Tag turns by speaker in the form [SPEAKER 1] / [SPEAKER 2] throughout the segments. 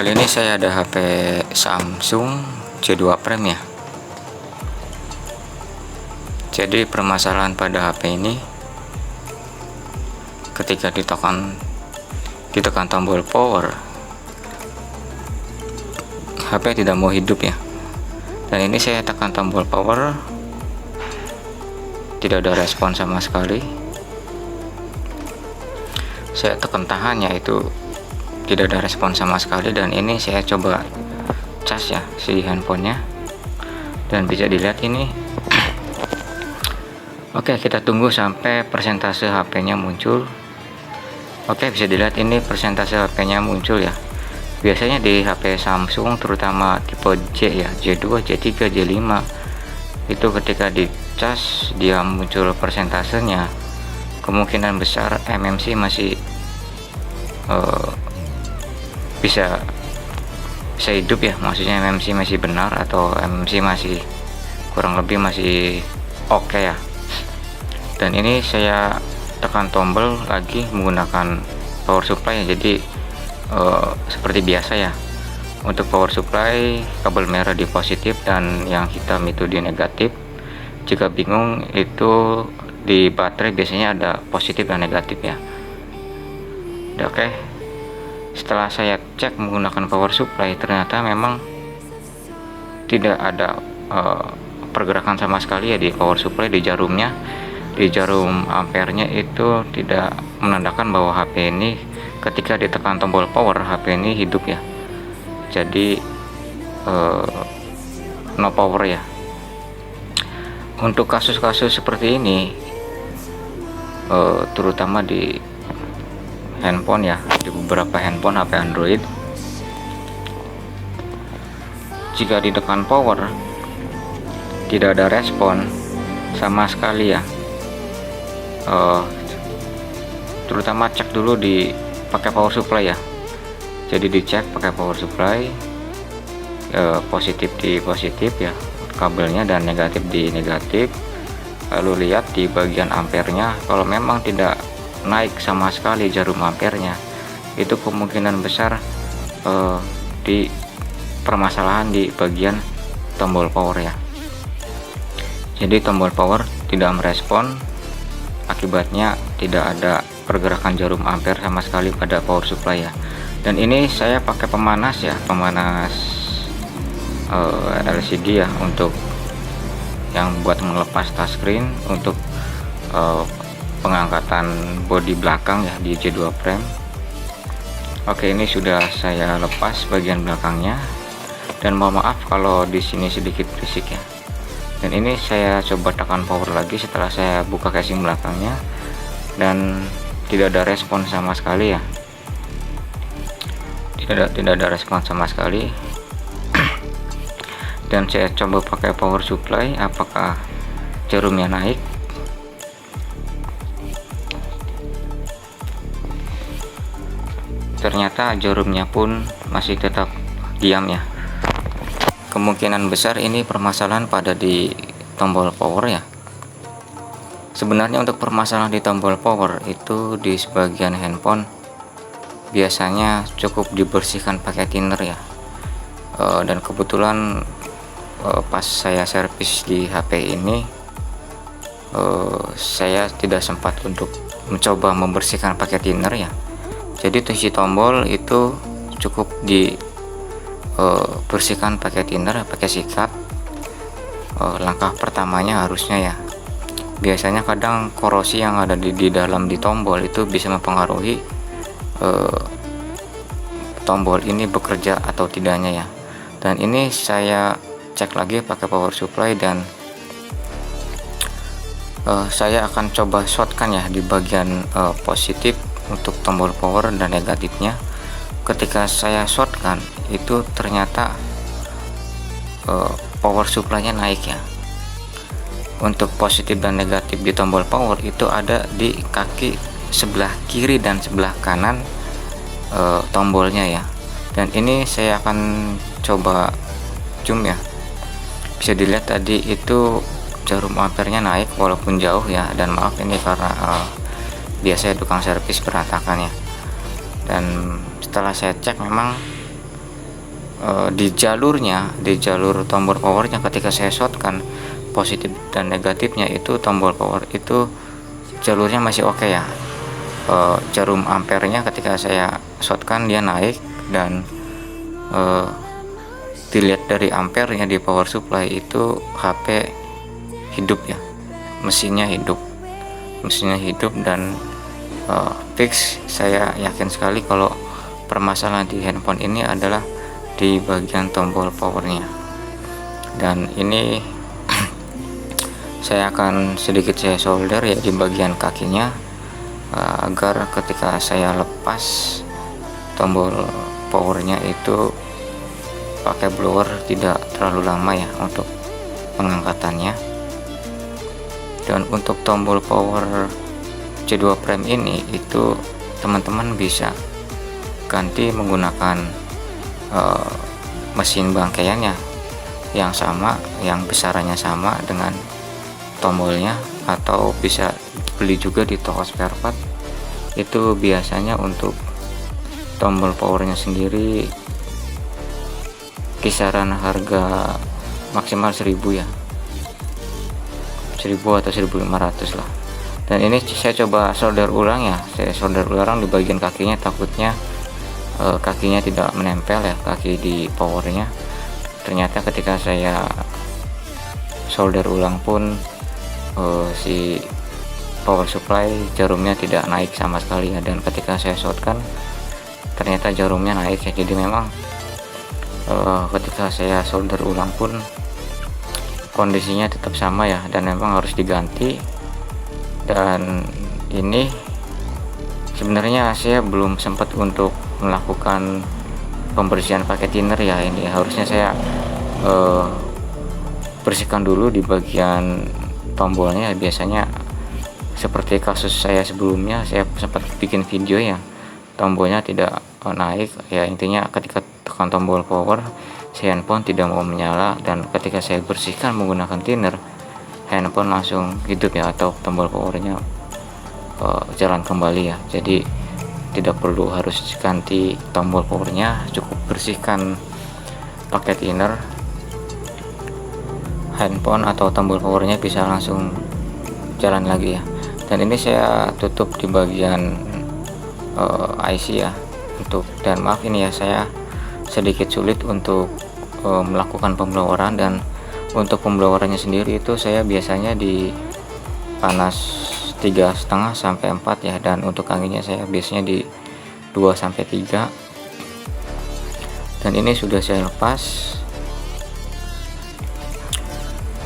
[SPEAKER 1] Kali ini saya ada HP Samsung J2 Prime ya. Jadi permasalahan pada HP ini, ketika ditekan tombol power, HP tidak mau hidup ya. Dan ini saya tekan tombol power, tidak ada respon sama sekali. Saya tekan tahannya, itu tidak ada respon sama sekali. Dan ini saya coba cas ya si handphonenya, dan bisa dilihat ini. Oke, kita tunggu sampai persentase HP-nya muncul. Oke, bisa dilihat ini persentase HP-nya muncul ya. Biasanya di HP Samsung terutama tipe J ya, J2, J3, J5, itu ketika dicas dia muncul persentasenya, kemungkinan besar MMC masih bisa hidup ya. Maksudnya MMC masih benar, atau MMC masih kurang lebih masih oke ya. Dan ini saya tekan tombol lagi menggunakan power supply ya. Jadi seperti biasa ya, untuk power supply kabel merah di positif dan yang hitam itu di negatif. Jika bingung, itu di baterai biasanya ada positif dan negatif ya. Oke, setelah saya cek menggunakan power supply, ternyata memang tidak ada pergerakan sama sekali ya di power supply, di jarumnya. Di jarum ampernya itu tidak menandakan bahwa HP ini ketika ditekan tombol power, HP ini hidup ya. Jadi no power ya. Untuk kasus-kasus seperti ini, terutama di handphone ya, di beberapa handphone HP Android, jika ditekan power tidak ada respon sama sekali ya. Terutama cek dulu di pakai power supply ya. Jadi dicek pakai power supply, positif di positif ya kabelnya, dan negatif di negatif. Lalu lihat di bagian ampernya, kalau memang tidak naik sama sekali jarum ampernya, itu kemungkinan besar di permasalahan di bagian tombol power ya. Jadi tombol power tidak merespon, akibatnya tidak ada pergerakan jarum ampere sama sekali pada power supply ya. Dan ini saya pakai pemanas ya, pemanas LCD ya, untuk yang buat melepas touchscreen, untuk pengangkatan bodi belakang ya di J2 Prime. Oke, ini sudah saya lepas bagian belakangnya, dan mohon maaf kalau di sini sedikit berisik ya. Dan ini saya coba tekan power lagi setelah saya buka casing belakangnya, dan tidak ada respon sama sekali ya. Tidak ada respon sama sekali. Dan saya coba pakai power supply, apakah jarumnya naik. Ternyata jarumnya pun masih tetap diam ya. Kemungkinan besar ini permasalahan pada di tombol power ya. Sebenarnya untuk permasalahan di tombol power itu di sebagian handphone biasanya cukup dibersihkan pakai thinner ya. Dan kebetulan pas saya servis di HP ini, saya tidak sempat untuk mencoba membersihkan pakai thinner ya. Jadi isi tombol itu cukup di bersihkan pakai thinner, pakai sikat. Langkah pertamanya harusnya ya. Biasanya kadang korosi yang ada di dalam di tombol itu bisa mempengaruhi tombol ini bekerja atau tidaknya ya. Dan ini saya cek lagi pakai power supply, dan saya akan coba shortkan ya di bagian positif untuk tombol power dan negatifnya. Ketika saya shortkan itu ternyata power supply-nya naik ya. Untuk positif dan negatif di tombol power itu ada di kaki sebelah kiri dan sebelah kanan tombolnya ya. Dan ini saya akan coba zoom ya. Bisa dilihat tadi itu jarum ampernya naik walaupun jauh ya. Dan maaf ini karena biasanya tukang servis berantakan ya. Dan setelah saya cek memang di jalur tombol powernya ketika saya shotkan, positif dan negatifnya itu tombol power itu jalurnya masih oke ya. Jarum ampernya ketika saya shotkan dia naik, dan dilihat dari ampernya di power supply itu HP hidup ya, mesinnya hidup dan fix. Saya yakin sekali kalau permasalahan di handphone ini adalah di bagian tombol powernya. Dan ini saya akan sedikit saya solder ya di bagian kakinya, agar ketika saya lepas tombol powernya itu pakai blower tidak terlalu lama ya untuk pengangkatannya. Dan untuk tombol power C2 Prime ini itu teman-teman bisa ganti menggunakan mesin bangkaiannya yang sama, yang besarannya sama dengan tombolnya, atau bisa beli juga di toko spare part. Itu biasanya untuk tombol powernya sendiri kisaran harga maksimal 1000 ya, 1000 atau 1500 lah. Dan ini saya coba solder ulang ya, saya solder ulang di bagian kakinya, takutnya kakinya tidak menempel ya, kaki di powernya. Ternyata ketika saya solder ulang pun si power supply jarumnya tidak naik sama sekali ya, dan ketika saya shotkan ternyata jarumnya naik ya. Jadi memang ketika saya solder ulang pun kondisinya tetap sama ya, dan memang harus diganti. Dan ini sebenarnya saya belum sempat untuk melakukan pembersihan pakai thinner ya. Ini harusnya saya bersihkan dulu di bagian tombolnya. Biasanya seperti kasus saya sebelumnya, saya sempat bikin video ya, tombolnya tidak naik ya. Intinya ketika tekan tombol power si handphone tidak mau menyala, dan ketika saya bersihkan menggunakan thinner, handphone langsung hidup ya, atau tombol powernya jalan kembali ya. Jadi tidak perlu harus ganti tombol powernya, cukup bersihkan pakai thinner, handphone atau tombol powernya bisa langsung jalan lagi ya. Dan ini saya tutup di bagian IC ya untuk, dan maaf ini ya saya sedikit sulit untuk melakukan pembloweran. Dan untuk pemblowerannya sendiri itu saya biasanya di panas 3,5 sampai 4 ya, dan untuk anginnya saya biasanya di 2 sampai 3. Dan ini sudah saya lepas,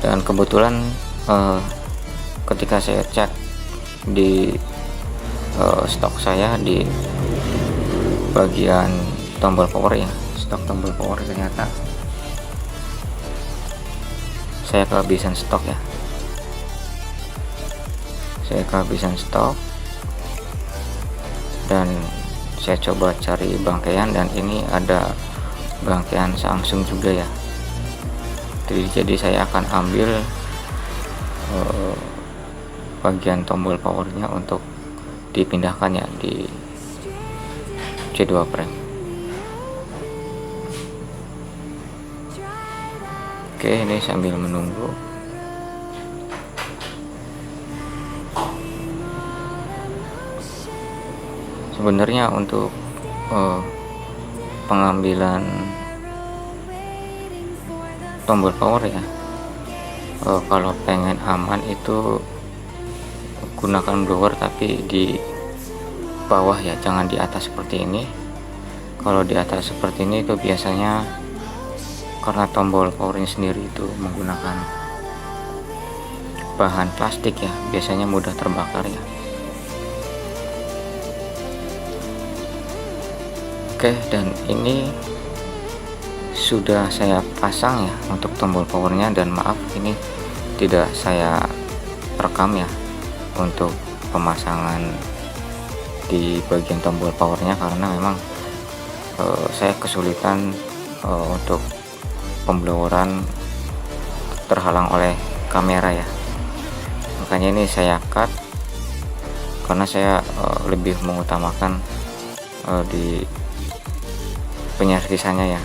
[SPEAKER 1] dan kebetulan ketika saya cek di stok saya di bagian tombol power ya, stok tombol power, ternyata saya kehabisan stok ya, saya kehabisan stok. Dan saya coba cari bangkaian, dan ini ada bangkaian Samsung juga ya. Jadi saya akan ambil bagian tombol powernya untuk dipindahkan ya di C2 Prime. Oke, ini sambil menunggu. Sebenarnya untuk pengambilan tombol power ya, kalau pengen aman itu gunakan blower tapi di bawah ya, jangan di atas seperti ini. Kalau di atas seperti ini itu biasanya karena tombol powernya sendiri itu menggunakan bahan plastik ya, biasanya mudah terbakar ya. Oke, dan ini sudah saya pasang ya untuk tombol powernya, dan maaf ini tidak saya rekam ya untuk pemasangan di bagian tombol powernya, karena memang saya kesulitan untuk pembloweran terhalang oleh kamera ya. Makanya ini saya cut, karena saya lebih mengutamakan di penyertisannya ya.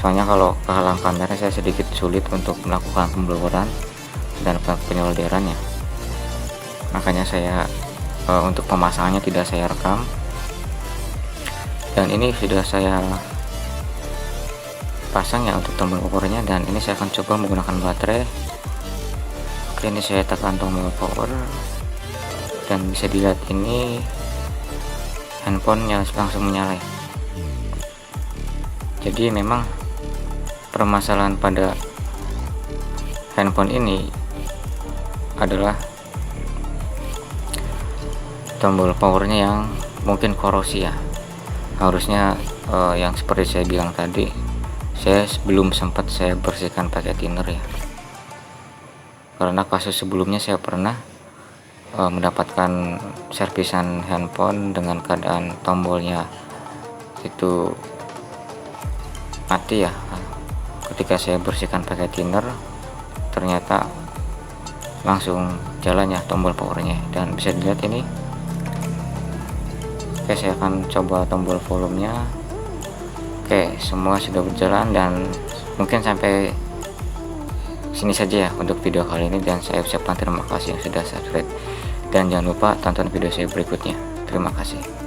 [SPEAKER 1] soalnya kalau kehalang kamera saya sedikit sulit untuk melakukan pemblokiran dan penyolderannya. Makanya saya untuk pemasangannya tidak saya rekam, dan ini sudah saya pasang ya untuk tombol powernya, dan ini saya akan coba menggunakan baterai. Oke, ini saya tekan tombol power dan bisa dilihat ini handphonenya langsung menyala. Jadi memang permasalahan pada handphone ini adalah tombol powernya yang mungkin korosi ya. Harusnya yang seperti saya bilang tadi, saya belum sempat saya bersihkan pakai thinner ya, karena kasus sebelumnya saya pernah mendapatkan servisan handphone dengan keadaan tombolnya itu mati ya. Ketika saya bersihkan pakai thinner, ternyata langsung jalan ya tombol powernya, dan bisa dilihat ini. Oke, saya akan coba tombol volumenya. Oke, semua sudah berjalan, dan mungkin sampai sini saja ya untuk video kali ini, dan saya ucapkan terima kasih yang sudah subscribe, dan jangan lupa tonton video saya berikutnya. Terima kasih.